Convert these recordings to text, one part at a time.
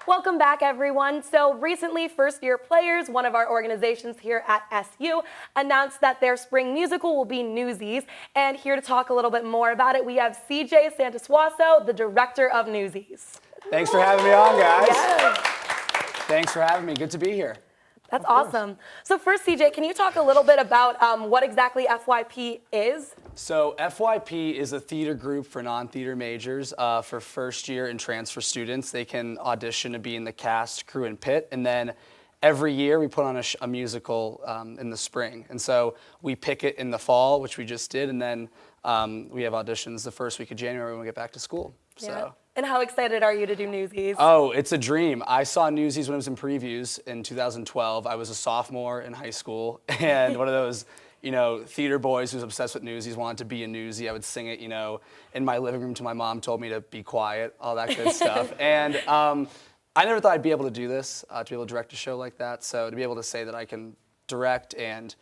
Welcome back, everyone. So recently, first-year players, one of our organizations here at SU, announced that their spring musical will be Newsies. And here to talk a little bit more about it, we have CJ Santosuosso, the director of Newsies. Thanks for having me on, guys. Yes. Thanks for having me. Good to be here. That's awesome. So first, CJ, can you talk a little bit about what exactly FYP is? So FYP is a theater group for non-theater majors for first year and transfer students. They can audition to be in the cast, crew, and pit. And then every year we put on a musical in the spring. And so we pick it in the fall, which we just did. And then we have auditions the first week of January when we get back to school. Yeah. So. And how excited are you to do Newsies? Oh, it's a dream. I saw Newsies when it was in previews in 2012. I was a sophomore in high school, and one of those, theater boys who's obsessed with Newsies, wanted to be a newsie. I would sing it, in my living room till my mom told me to be quiet, all that good stuff. And I never thought I'd be able to do this, to be able to direct a show like that. So to be able to say that I can direct and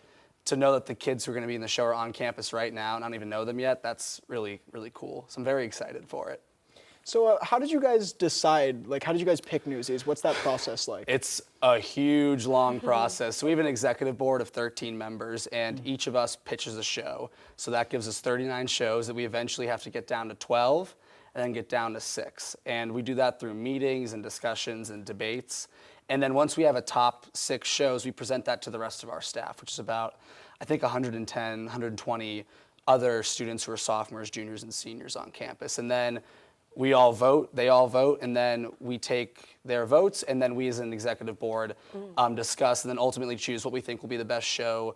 to know that the kids who are going to be in the show are on campus right now, and I don't even know them yet, that's really, really cool. So I'm very excited for it. So how did you guys decide, how did you guys pick Newsies? What's that process like? It's a huge, long process. So we have an executive board of 13 members, and each of us pitches a show. So that gives us 39 shows that we eventually have to get down to 12 and then get down to 6. And we do that through meetings and discussions and debates. And then once we have a top 6 shows, we present that to the rest of our staff, which is about, I think, 110, 120 other students who are sophomores, juniors, and seniors on campus. And then we all vote, they all vote, and then we take their votes, and then we as an executive board discuss and then ultimately choose what we think will be the best show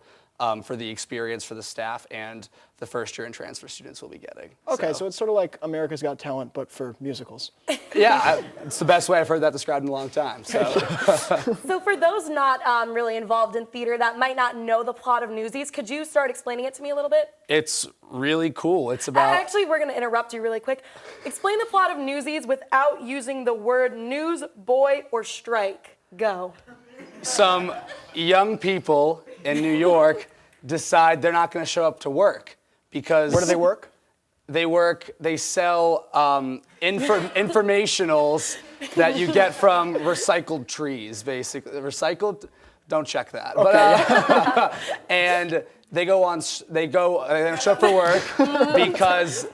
for the experience for the staff and the first year and transfer students will be getting. Okay, so it's sort of like America's Got Talent, but for musicals. Yeah, it's the best way I've heard that described in a long time. So, So for those not really involved in theater that might not know the plot of Newsies, could you start explaining it to me a little bit? it's really cool. It's about... Actually, we're going to interrupt you really quick. Explain the plot of Newsies without using the word news, boy, or strike. Go. Some young people in New York decide they're not going to show up to work because... Where do they work? They sell informationals that you get from recycled trees, basically. Recycled? Don't check that. Okay. But, and they don't show up for work because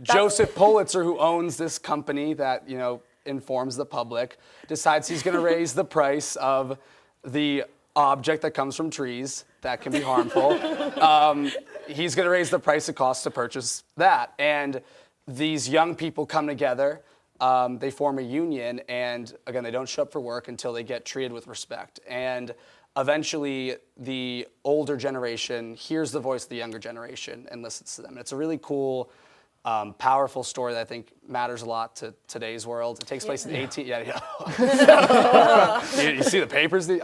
Joseph Pulitzer, who owns this company that, informs the public, decides he's going to raise the price of the object that comes from trees that can be harmful. He's going to raise the price it costs to purchase that. And these young people come together, they form a union, and again, they don't show up for work until they get treated with respect. And eventually, the older generation hears the voice of the younger generation and listens to them. And it's a really cool, powerful story that I think matters a lot to today's world. It takes place in 18... Yeah. you see the papers? It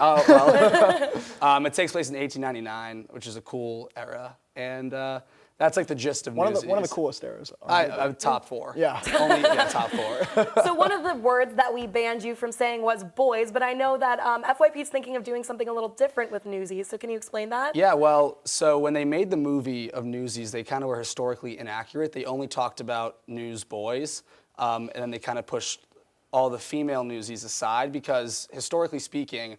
takes place in 1899, which is a cool era. And that's like the gist of Newsies. One of the coolest eras. Top 4. Yeah. Top 4. So one of the words that we banned you from saying was boys, but I know that FYP is thinking of doing something a little different with Newsies, so can you explain that? Yeah, well, so when they made the movie of Newsies, they kind of were historically inaccurate. They only talked about newsboys, and then they kind of pushed all the female Newsies aside because, historically speaking,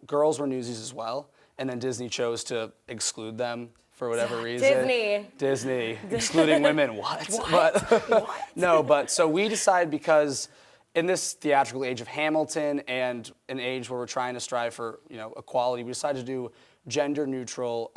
girls were Newsies as well, and then Disney chose to exclude them for whatever reason. Disney. Excluding women, what? But so we decided because in this theatrical age of Hamilton and an age where we're trying to strive for equality, we decided to do gender-neutral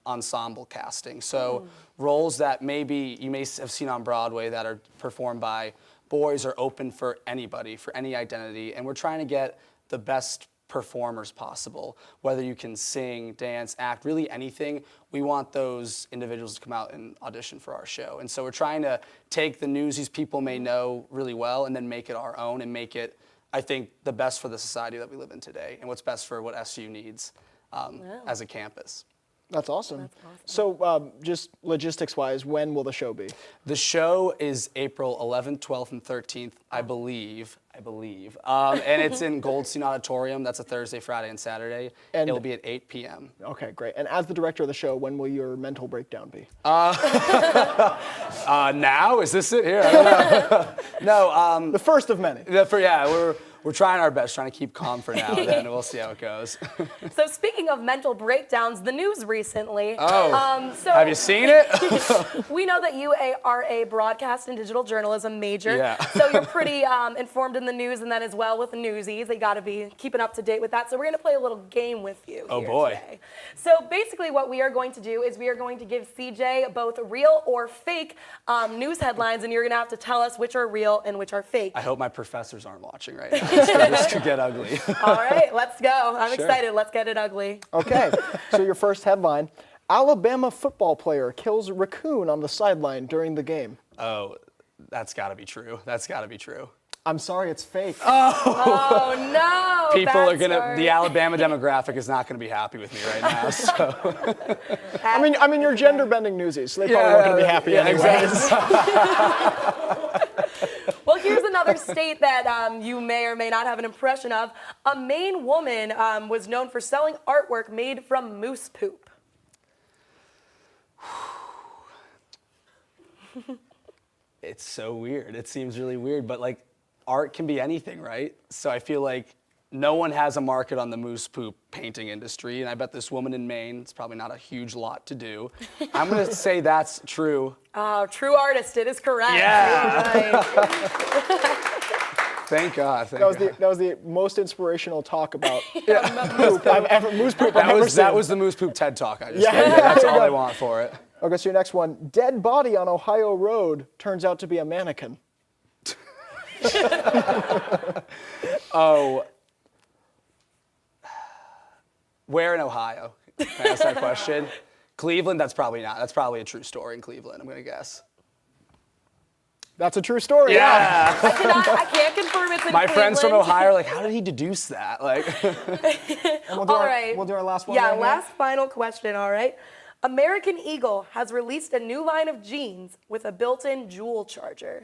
ensemble casting. So roles that maybe you may have seen on Broadway that are performed by boys are open for anybody, for any identity, and we're trying to get the best performers possible. Whether you can sing, dance, act, really anything, we want those individuals to come out and audition for our show. And so we're trying to take the Newsies people may know really well and then make it our own and make it, I think, the best for the society that we live in today and what's best for what SU needs as a campus. That's awesome. So just logistics-wise, when will the show be? The show is April 11th, 12th, and 13th, I believe. And it's in Goldstein Auditorium. That's a Thursday, Friday, and Saturday. And it'll be at 8 p.m. Okay, great. And as the director of the show, when will your mental breakdown be? Now? Is this it? Here, I don't know. No. The first of many. We're trying our best, trying to keep calm for now, and then we'll see how it goes. So speaking of mental breakdowns, the news recently. Oh, have you seen it? We know that you are a broadcast and digital journalism major. Yeah. So you're pretty informed in the news and then as well with the Newsies. They got to be keeping up to date with that. So we're going to play a little game with you Oh, here boy. today. So basically what we are going to do is we are going to give CJ both real or fake news headlines, and you're going to have to tell us which are real and which are fake. I hope my professors aren't watching right now. This could get ugly. All right, let's go. I'm Sure. excited. Let's get it ugly. Okay, so your first headline, Alabama football player kills raccoon on the sideline during the game. Oh, that's got to be true. That's got to be true. I'm sorry, it's fake. Oh no! People bad are gonna. start. The Alabama demographic is not gonna be happy with me right now. So I mean, you're gender bending Newsies, so they probably weren't going to be happy anyways. Well, here's another state that you may or may not have an impression of. A Maine woman was known for selling artwork made from moose poop. it's so weird. It seems really weird, but like art can be anything, right? So I feel like no one has a market on the moose poop painting industry, and I bet this woman in Maine, it's probably not a huge lot to do. I'm gonna say that's true. True artist, it is correct. Yeah. Right. Thank God. Thank That was the most inspirational talk about poop I've ever seen. That was the moose poop TED Talk I just Yeah. gave you. That's There you all go. I want for it. Okay, so your next one, dead body on Ohio Road turns out to be a mannequin. Oh. Where in Ohio? Can I ask that question? Cleveland, that's probably not. That's probably a true story in Cleveland, I'm gonna guess. That's a true story. Yeah. I can't confirm it's in My friends from Cleveland. Ohio are like, how did he deduce that? Like, And we'll do our last one. Yeah, right here. last final question, all right. American Eagle has released a new line of jeans with a built-in jewel charger.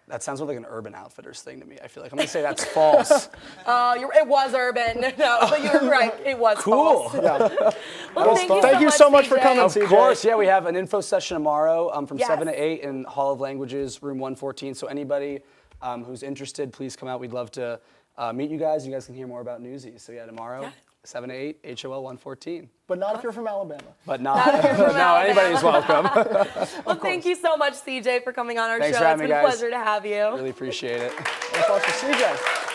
that sounds like an Urban Outfitters thing to me. I feel like I'm gonna say that's false. It was urban. No, but you're right. It was Cool. false. Yeah. Well, Thank you so much for CJ. coming, Of CJ. course, yeah, we have an info session tomorrow from Yes. 7 to 8 in Hall of Languages, room 114. So anybody who's interested, please come out. We'd love to meet you guys. You guys can hear more about Newsies. So yeah, tomorrow, 7 to 8, HOL 114. But not if you're from Alabama. But not, if you're from no, anybody's welcome. Well, thank you so much, CJ, for coming on our Thanks show. for It's having been me, a guys. pleasure to have you. Really appreciate it. Applause for CJ.